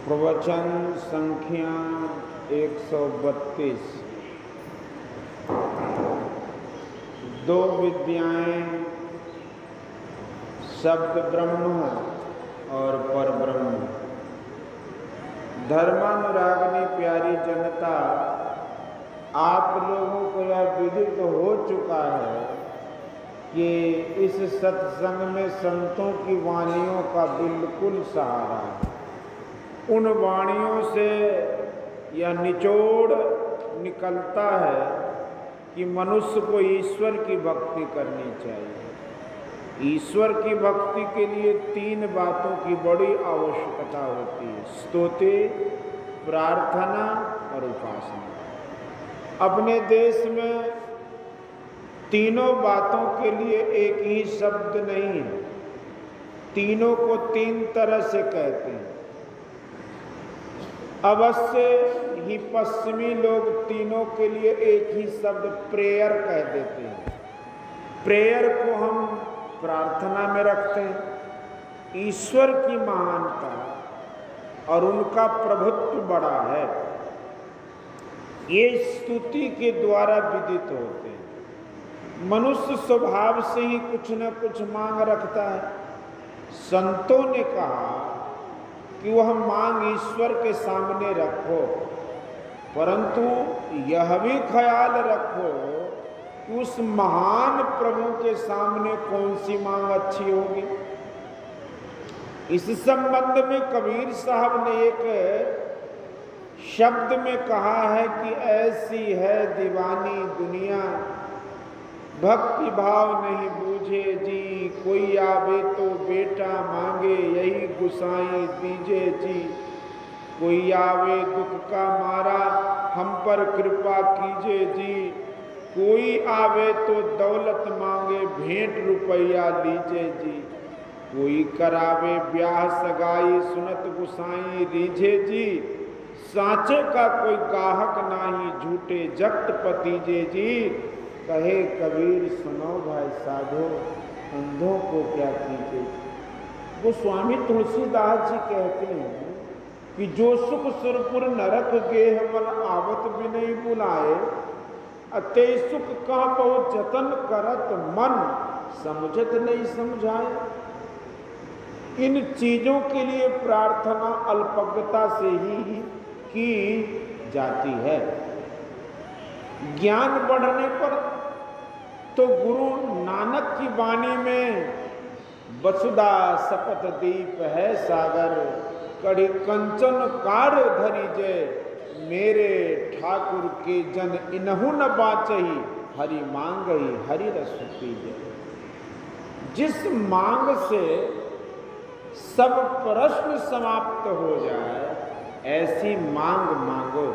प्रवचन संख्या 132। दो विद्याएं, शब्द ब्रह्म और पर ब्रह्म। धर्मानुरागिनी प्यारी जनता, आप लोगों को यह विदित हो चुका है कि इस सत्संग में संतों की वाणियों का बिल्कुल सहारा है। उन वाणियों से यह निचोड़ निकलता है कि मनुष्य को ईश्वर की भक्ति करनी चाहिए। ईश्वर की भक्ति के लिए तीन बातों की बड़ी आवश्यकता होती है: स्तुति, प्रार्थना और उपासना। अपने देश में तीनों बातं के लिए एक ही शब्द नहीं है, तीनों को तीन तरह से कहते हैं। अवश्य ही पश्चिमी लोग तीनों के लिए एक ही शब्द प्रेयर कह देते हैं। प्रेयर को हम प्रार्थना में रखते हैं। ईश्वर की महानता और उनका प्रभुत्व बड़ा है, ये स्तुति के द्वारा विदित होते हैं। मनुष्य स्वभाव से ही कुछ न कुछ मांग रखता है। संतों ने कहा कि वह मांग ईश्वर के सामने रखो, परंतु यह भी ख्याल रखो कि उस महान प्रभु के सामने कौन सी मांग अच्छी होगी। इस संबंध में कबीर साहब ने एक शब्द में कहा है कि ऐसी है दीवानी दुनिया, भक्ति भाव नहीं बूझे जी। कोई आवे तो बेटा मांगे, यही गुसाई दीजे जी। कोई आवे दुख का मारा, हम पर कृपा कीजिए जी। कोई आवे तो दौलत मांगे, भेंट रुपया लीजिए जी। कोई करावे ब्याह सगाई, सुनत गुसाई रीझे जी। सांचे का कोई गाहक नाही, झूठे जगत पतीजे जी। कहे कबीर सुनो भाई साधो, अंधों को क्या कीजिए। वो स्वामी तुलसीदास जी कहते हैं कि जो सुख सुरपुर नरक गेह मन आवत भी नहीं बुलाए, अते सुख का बहुत जतन करत मन समझत नहीं समझाए। इन चीजों के लिए प्रार्थना अल्पज्ञता से ही की जाती है। ज्ञान बढ़ने पर तो गुरु नानक की वाणी में वसुधा सपत दीप है सागर, कड़ी कंचन कार धरी जय। मेरे ठाकुर के जन इनहु न बाचही, हरि मांगही हरि रस पीजे। जिस मांग से सब प्रश्न समाप्त हो जाए, ऐसी मांग मांगो।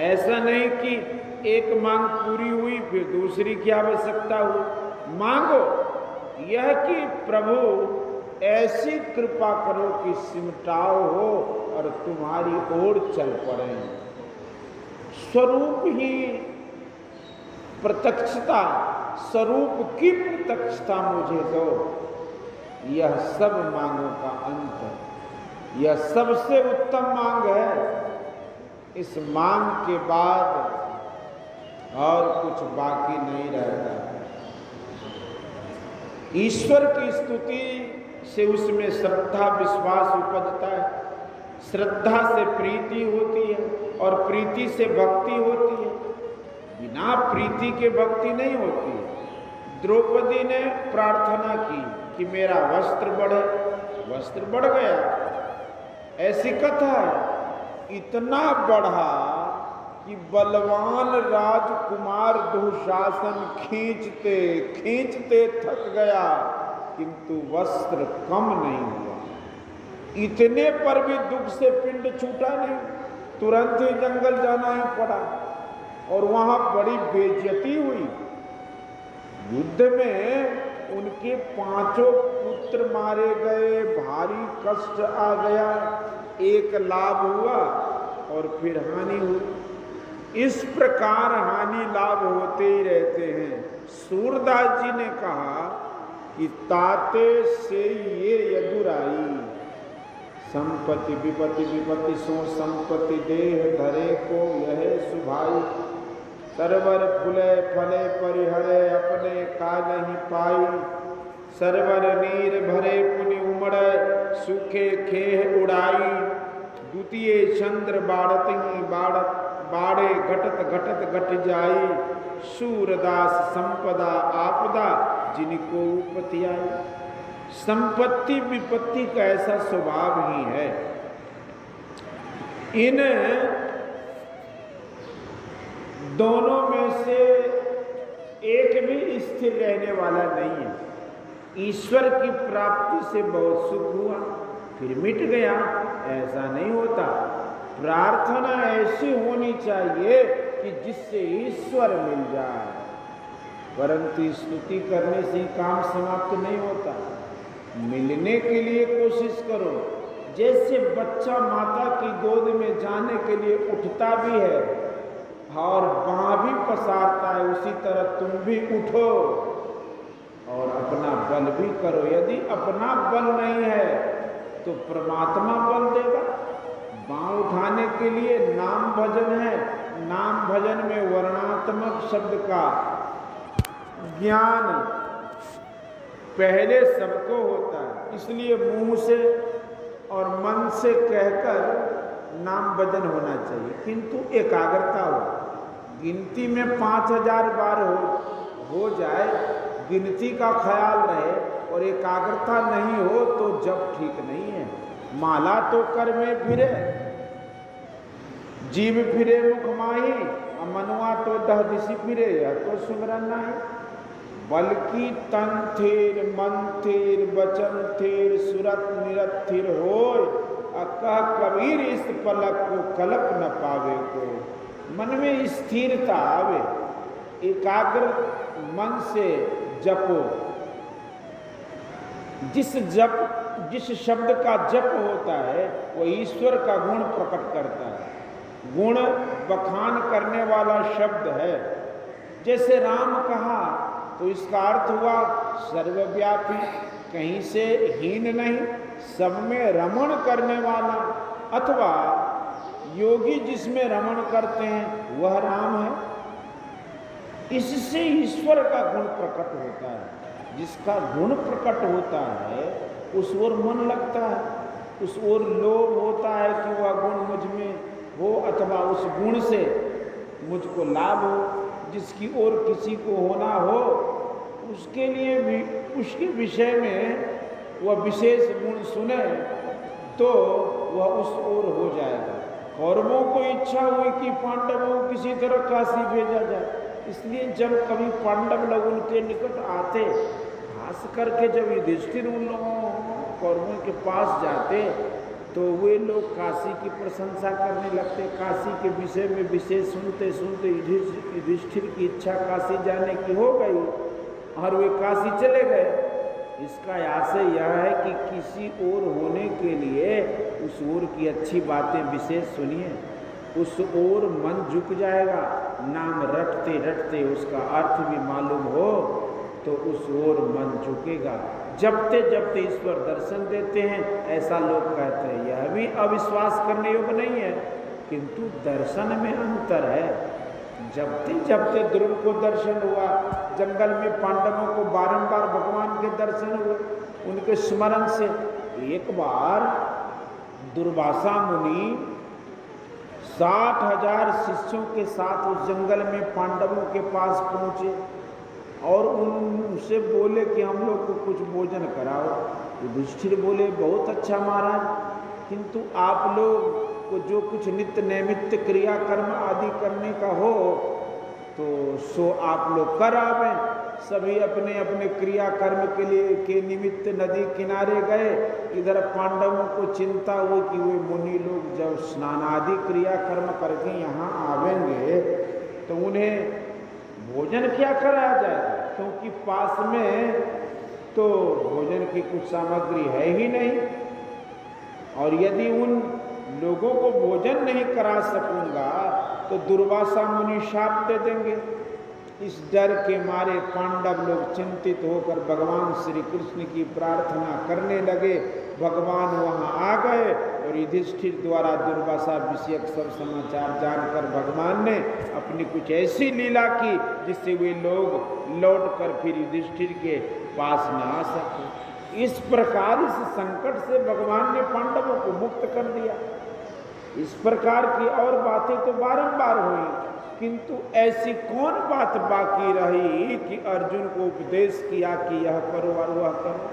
ऐसा नहीं कि एक मांग पूरी हुई फिर दूसरी की आवश्यकता हुई। मांगो यह कि प्रभु ऐसी कृपा करो कि सिमटाओ हो और तुम्हारी ओर चल पड़े। स्वरूप ही प्रत्यक्षता, स्वरूप की प्रत्यक्षता मुझे दो, यह सब मांगों का अंत है। यह सबसे उत्तम मांग है। इस मांग के बाद और कुछ बाकी नहीं रहता। ईश्वर की स्तुति से उसमें श्रद्धा विश्वास उपजता है। श्रद्धा से प्रीति होती है और प्रीति से भक्ति होती है। बिना प्रीति के भक्ति नहीं होती है। द्रौपदी ने प्रार्थना की कि मेरा वस्त्र बढ़े, वस्त्र बढ़ गया। ऐसी कथा है। इतना बढ़ा कि बलवान राजकुमार दुशासन खींचते खींचते थक गया, किंतु वस्त्र कम नहीं हुआ। इतने पर भी दुख से पिंड छूटा नहीं, तुरंत ही जंगल जाना ही पड़ा और वहां बड़ी बेइज्जती हुई। युद्ध में उनके 5 पुत्र मारे गए, भारी कष्ट आ गया। एक लाभ हुआ और फिर हानि हुई। इस प्रकार हानि लाभ होते ही रहते हैं। सूरदास जी ने कहा कि ताते से ये यदुराई, संपत्ति विपत्ति विपत्ति सो संपत्ति देह धरे को यह सुभाई। सरवर फुले फले परिहरे अपने काल ही पाई। सरवर नीर भरे पुनि उमड़ सूखे खेह उड़ाई। द्वितीय चंद्र बाड़त ही बाड़े घटत घटत घट जाई। सूरदास संपदा आपदा जिनको उपति आई। संपत्ति विपत्ति का ऐसा स्वभाव ही है। इन दोनों में से एक भी स्थिर रहने वाला नहीं है। ईश्वर की प्राप्ति से बहुत सुख हुआ फिर मिट गया, ऐसा नहीं होता। प्रार्थना ऐसी होनी चाहिए कि जिससे ईश्वर मिल जाए, परंतु स्तुति करने से काम समाप्त नहीं होता। मिलने के लिए कोशिश करो। जैसे बच्चा माता की गोद में जाने के लिए उठता भी है और बाँह भी पसारता है, उसी तरह तुम भी उठो और अपना बल भी करो। यदि अपना बल नहीं है तो परमात्मा बल देगा। बाँह उठाने के लिए नाम भजन है। नाम भजन में वर्णात्मक शब्द का ज्ञान पहले सबको होता है, इसलिए मुंह से और मन से कहकर नाम भजन होना चाहिए, किंतु एकाग्रता हो। गिनती में 5000 बार हो जाए, गिनती का ख्याल रहे और एकाग्रता नहीं हो तो जब ठीक नहीं है। माला तो कर में फिरे, जीव फिरे मुख माही, मनुआ तो दह दिशि फिरे, यह तो सुमरन नहीं। बल्कि तन थेर मन थेर वचन थेर सुरत निरत थिर होय। अकह कबीर इस पलक को कलप न पावे को। मन में स्थिरता आवे, एकाग्र मन से जपो। जिस शब्द का जप होता है वो ईश्वर का गुण प्रकट करता है। गुण बखान करने वाला शब्द है। जैसे राम कहा तो इसका अर्थ हुआ सर्वव्यापी, कहीं से हीन नहीं, सब में रमण करने वाला। अथवा योगी जिसमें रमण करते हैं वह राम है। इससे ईश्वर का गुण प्रकट होता है। जिसका गुण प्रकट होता है उस ओर मन लगता है, उस ओर लोभ होता है कि वह गुण मुझ में हो अथवा उस गुण से मुझको लाभ हो। जिसकी ओर किसी को होना हो उसके लिए भी उसके विषय में वह विशेष गुण सुने तो वह उस ओर हो जाएगा। कौरवों को इच्छा हुई कि पांडवों को किसी तरह काशी भेजा जाए, इसलिए जब कभी पांडव लोग उनके निकट आते, खास करके जब युधिष्ठिर उन लोगों कौरवों के पास जाते तो वे लोग काशी की प्रशंसा करने लगते। काशी के विषय में विशेष सुनते सुनते युधिष्ठिर की इच्छा काशी जाने की हो गई और वे काशी चले गए। इसका आशय यह है कि किसी और होने के लिए उस ओर की अच्छी बातें विशेष सुनिए, उस ओर मन झुक जाएगा। नाम रटते रटते उसका अर्थ भी मालूम हो तो उस ओर मन झुकेगा। जपते जपते ईश्वर दर्शन देते हैं, ऐसा लोग कहते हैं। यह भी अविश्वास करने योग्य नहीं है, किंतु दर्शन में अंतर है। जपते जपते ध्रुव को दर्शन हुआ, जंगल में पांडवों को बारंबार भगवान के दर्शन हुए उनके स्मरण से। एक बार दुर्वासा मुनि 60,000 शिष्यों के साथ उस जंगल में पांडवों के पास पहुंचे और उनसे बोले कि हम लोग को कुछ भोजन कराओ। युधिष्ठिर बोले बहुत अच्छा महाराज, किंतु आप लोग को जो कुछ नित्य नैमित्य क्रिया कर्म आदि करने का हो तो सो आप लोग कर आवें। सभी अपने अपने क्रिया कर्म के लिए के निमित्त नदी किनारे गए। इधर पांडवों को चिंता हुई कि वे मुनि लोग जब स्नान आदि क्रिया कर्म करके यहाँ आवेंगे तो उन्हें भोजन क्या कराया जाएगा, क्योंकि पास में तो भोजन की कुछ सामग्री है ही नहीं। और यदि उन लोगों को भोजन नहीं करा सकूंगा तो दुर्वासा मुनि शाप दे देंगे। इस डर के मारे पांडव लोग चिंतित होकर भगवान श्री कृष्ण की प्रार्थना करने लगे। भगवान वहां आ गए और युधिष्ठिर द्वारा दुर्वासा विषयक सब समाचार जानकर भगवान ने अपनी कुछ ऐसी लीला की जिससे वे लोग लौटकर फिर युधिष्ठिर के पास न आ सके। इस प्रकार इस संकट से भगवान ने पांडवों को मुक्त कर दिया। इस प्रकार की और बातें तो बारंबार हुई, किंतु ऐसी कौन बात बाकी रही कि अर्जुन को उपदेश किया कि यह करो और वह करो।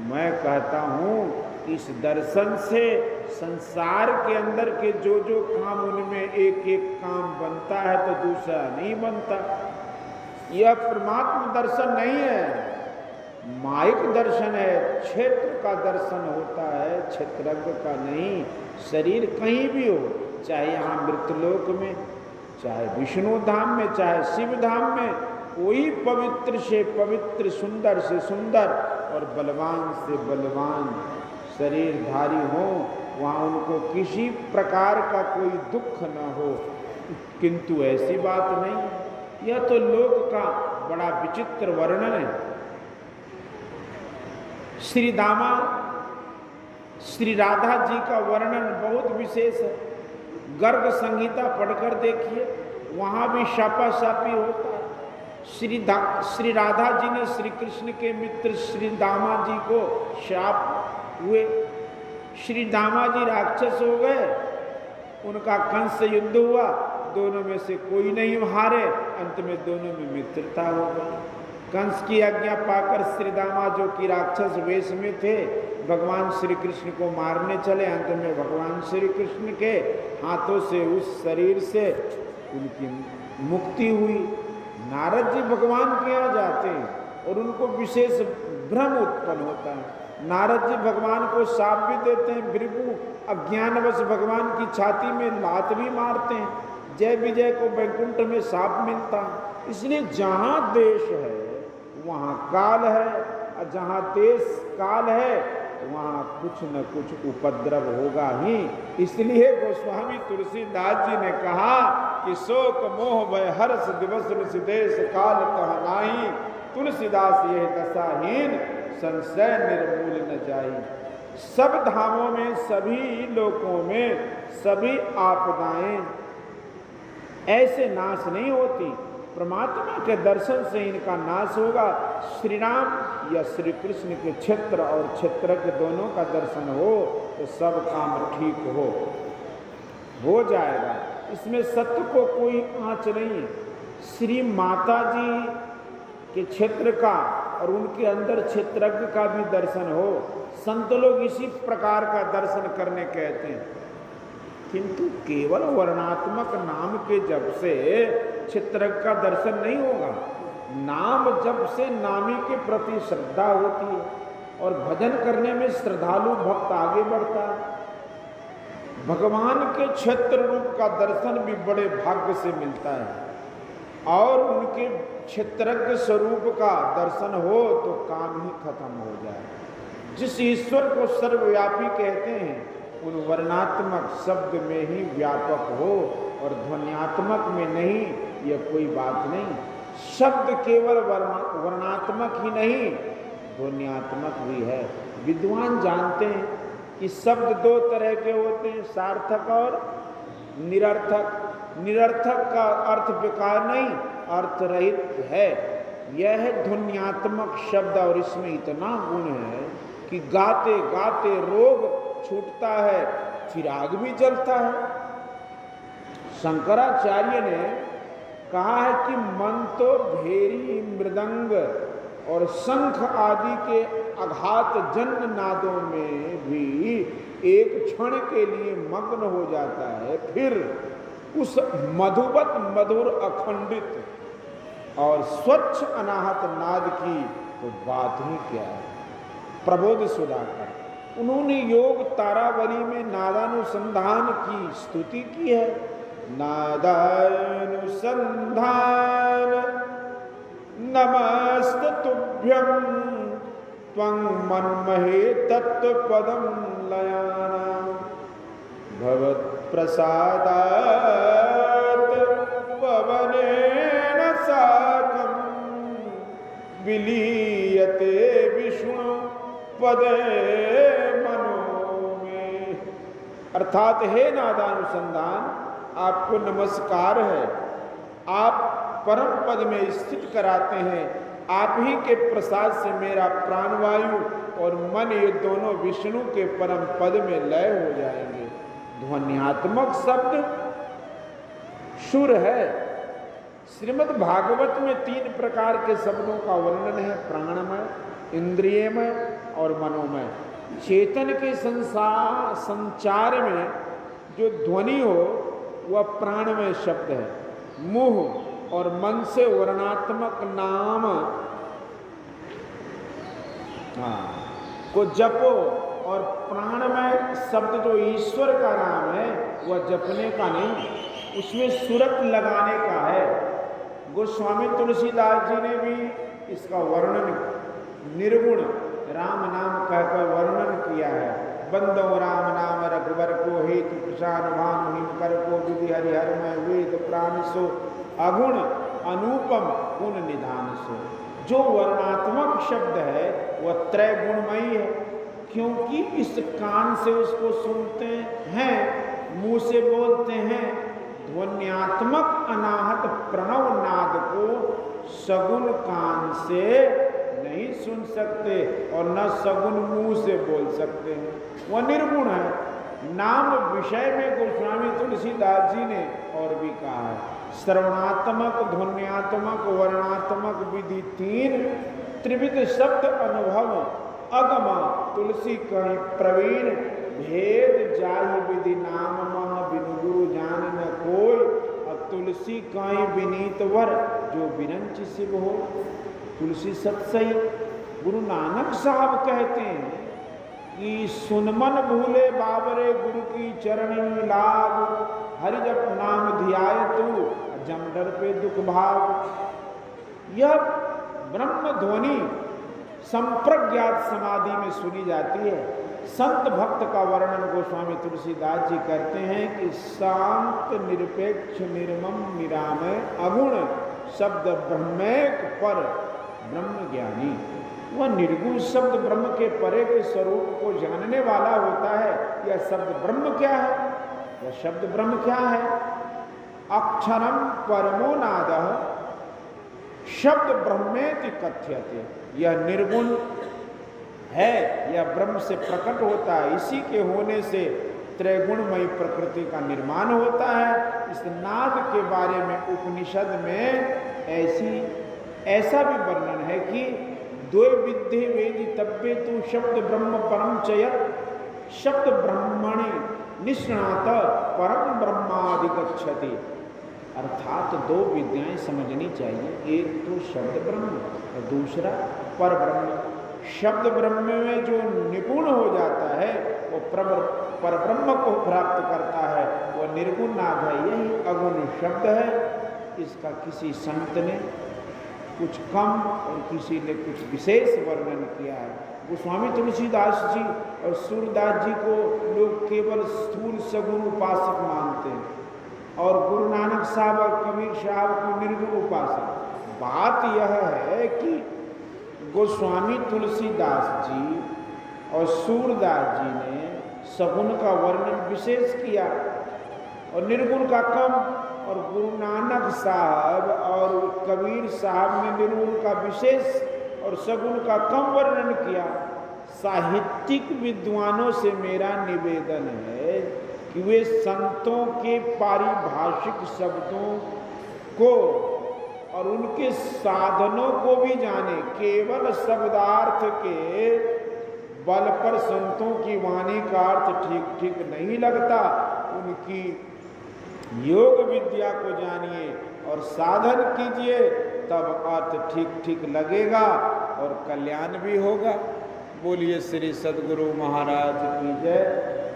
मैं कहता हूं इस दर्शन से संसार के अंदर के जो जो काम, उनमें एक एक काम बनता है तो दूसरा नहीं बनता। यह परमात्म दर्शन नहीं है, माइक दर्शन है। क्षेत्र का दर्शन होता है, क्षेत्रज्ञ का नहीं। शरीर कहीं भी हो, चाहे यहाँ मृतलोक में, चाहे विष्णु धाम में, चाहे शिव धाम में, कोई पवित्र से पवित्र, सुंदर से सुंदर और बलवान से बलवान शरीरधारी हो, वहाँ उनको किसी प्रकार का कोई दुख न हो। किंतु ऐसी बात नहीं। यह तो लोक का बड़ा विचित्र वर्णन है। श्री दामा, श्री राधा जी का वर्णन बहुत विशेष है। गर्ग संहिता पढ़कर देखिए, वहां भी शापाशापी होता है। श्री राधा जी ने श्री कृष्ण के मित्र श्री दामा जी को शाप हुए। श्री दामा जी राक्षस हो गए, उनका कंस से युद्ध हुआ, दोनों में से कोई नहीं हारे, अंत में दोनों में मित्रता हो गई। कंस की आज्ञा पाकर श्री दामा, जो कि राक्षस वेश में थे, भगवान श्री कृष्ण को मारने चले। अंत में भगवान श्री कृष्ण के हाथों से उस शरीर से उनकी मुक्ति हुई। नारद जी भगवान के यहाँ जाते हैं और उनको विशेष भ्रम उत्पन्न होता है। नारद जी भगवान को शाप भी देते हैं। भृगु अज्ञानवश भगवान की छाती में लात भी मारते हैं। जय विजय को वैकुंठ में शाप मिलता है। इसलिए जहाँ देश है वहाँ काल है, और जहाँ देश काल है वहाँ कुछ न कुछ उपद्रव होगा ही। इसलिए गोस्वामी तुलसीदास जी ने कहा कि शोक मोह भय हर्ष दिवस ऋषि देश काल कह नाही, तुलसीदास यह दशाहीन संशय निर्मूल न जाई। सब धामों में, सभी लोकों में, सभी आपदाएं ऐसे नाश नहीं होती। परमात्मा के दर्शन से इनका नाश होगा। श्री राम या श्री कृष्ण के क्षेत्र और क्षेत्र के दोनों का दर्शन हो तो सब काम ठीक हो जाएगा। इसमें सत्य को कोई आँच नहीं है। श्री माता जी के क्षेत्र का और उनके अंदर क्षेत्रज्ञ का भी दर्शन हो। संत लोग इसी प्रकार का दर्शन करने कहते हैं, किंतु केवल वर्णात्मक नाम के जप से क्षेत्रज्ञ का दर्शन नहीं होगा। नाम जप से नामी के प्रति श्रद्धा होती है और भजन करने में श्रद्धालु भक्त आगे बढ़ता है। भगवान के क्षेत्र रूप का दर्शन भी बड़े भाग्य से मिलता है और उनके क्षेत्रज्ञ स्वरूप का दर्शन हो तो काम ही खत्म हो जाए। जिस ईश्वर को सर्वव्यापी कहते हैं उन वर्णात्मक शब्द में ही व्यापक हो और ध्वन्यात्मक में नहीं, यह कोई बात नहीं। शब्द केवल वर्णात्मक ही नहीं, ध्वन्यात्मक भी है। विद्वान जानते हैं कि शब्द दो तरह के होते हैं, सार्थक और निरर्थक। निरर्थक का अर्थ बेकार नहीं, अर्थ रहित है। यह है ध्वन्यात्मक शब्द और इसमें इतना गुण है कि गाते गाते रोग छूटता है, चिराग भी जलता है। शंकराचार्य ने कहा है कि मन तो भेरी, मृदंग और शंख आदि के आघात जन्य नादों में भी एक क्षण के लिए मग्न हो जाता है, फिर उस मधुवत मधुर अखंडित और स्वच्छ अनाहत नाद की तो बात ही क्या है। प्रबोध सुधाकर उन्होंने योग तारावली में नादानुसंधान की स्तुति की है। नादानुसंधान नमस्तुभ्यं त्वं मन्महे तत्पदं लयानां भवत्प्रसादात् पवनेन सा विलीयते विष्णु पदे मनो में। अर्थात हे नादानुसंधान, आपको नमस्कार है, आप परम पद में स्थित कराते हैं। आप ही के प्रसाद से मेरा प्राणवायु और मन ये दोनों विष्णु के परम पद में लय हो जाएंगे। ध्वन्यात्मक शब्द सुर है। श्रीमद् भागवत में 3 प्रकार के शब्दों का वर्णन है, प्राणमय, इंद्रियमय और मनोमय। चेतन के संचार में जो ध्वनि हो वह प्राणमय शब्द है। मुंह और मन से वर्णात्मक नाम को जपो, और प्राणमय शब्द जो ईश्वर का नाम है वह जपने का नहीं, उसमें सूरत लगाने का है। गोस्वामी तुलसीदास जी ने भी इसका वर्णन निर्गुण राम नाम कहकर वर्णन किया है। बंदो राम नाम रघुवर को हेतु प्रसाद भानु हिम कर को विधि हरिहर में वेद प्राण सो अगुण अनुपम गुण निधान सो। जो वर्णात्मक शब्द है वह त्रय गुणमयी है, क्योंकि इस कान से उसको सुनते हैं, मुंह से बोलते हैं। ध्वन्यात्मक अनाहत प्रणव नाद को सगुण कान से नहीं सुन सकते और न सगुण मुंह से बोल सकते हैं, वह निर्गुण है। नाम विषय में गोस्वामी तुलसीदास जी ने और भी कहा है, श्रवणात्मक, ध्वन्यात्मक, वर्णात्मक विधि 3 त्रिविध शब्द अनुभव अगम तुलसी कहीं प्रवीण भेद जाहि विधि नाम मह बिनु गुरु जान न कोई। अब तुलसी कहीं विनीत वर जो बिरंच शिव हो। तुलसी सत्सई। गुरु नानक साहब कहते हैं कि सुनमन भूले बाबरे गुरु की चरणी लाग, हरि जप नाम ध्याय तू जम डर पे दुख भाग। यह ब्रह्म ध्वनि संप्रज्ञात समाधि में सुनी जाती है। संत भक्त का वर्णन गोस्वामी तुलसीदास जी करते हैं कि शांत निरपेक्ष निर्मम निरामय अगुण शब्द ब्रह्मैक पर ब्रह्म ज्ञानी। वह निर्गुण शब्द ब्रह्म के परे के स्वरूप को जानने वाला होता है। यह शब्द ब्रह्म क्या है? यह शब्द ब्रह्म क्या है? अक्षरम परमो नादः शब्द ब्रह्मेति कथ्यते। यह निर्गुण है, यह ब्रह्म से प्रकट होता है। इसी के होने से त्रैगुणमयी प्रकृति का निर्माण होता है। इस नाद के बारे में उपनिषद में ऐसा भी वर्णन है कि द्वे विद्धि वेदी तब्बे तु शब्द ब्रह्म परम चयत शब्द ब्रह्मणि निष्णात परम ब्रह्मादिगच्छति। अर्थात 2 विद्याएं समझनी चाहिए, एक तो शब्द ब्रह्म और दूसरा पर ब्रह्म। शब्द ब्रह्म में जो निपुण हो जाता है वो पर ब्रह्म को प्राप्त करता है, वह निर्गुण नाद है। यही अगुण शब्द है। इसका किसी संत ने कुछ कम और किसी ने कुछ विशेष वर्णन किया है। गोस्वामी तुलसीदास जी और सूरदास जी को लोग केवल स्थूल सगुण उपासक मानते हैं और गुरु नानक साहब और कबीर साहब को निर्गुण उपासक। बात यह है कि गोस्वामी तुलसीदास जी और सूरदास जी ने सगुण का वर्णन विशेष किया और निर्गुण का कम, और गुरु नानक साहब और कबीर साहब ने निर्गुण का विशेष और सगुण का कम वर्णन किया। साहित्यिक विद्वानों से मेरा निवेदन है कि वे संतों के पारिभाषिक शब्दों को और उनके साधनों को भी जाने। केवल शब्दार्थ के बल पर संतों की वाणी का अर्थ ठीक ठीक नहीं लगता। उनकी योग विद्या को जानिए और साधन कीजिए, तब अर्थ ठीक ठीक लगेगा और कल्याण भी होगा। बोलिए श्री सद्गुरु महाराज की जय।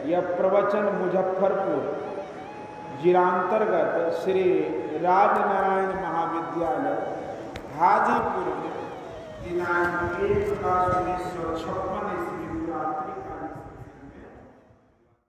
यह प्रवचन मुजफ्फरपुर जिलांतर्गत श्री राजनारायण महाविद्यालय हाजीपुर में दिनांक 1/1956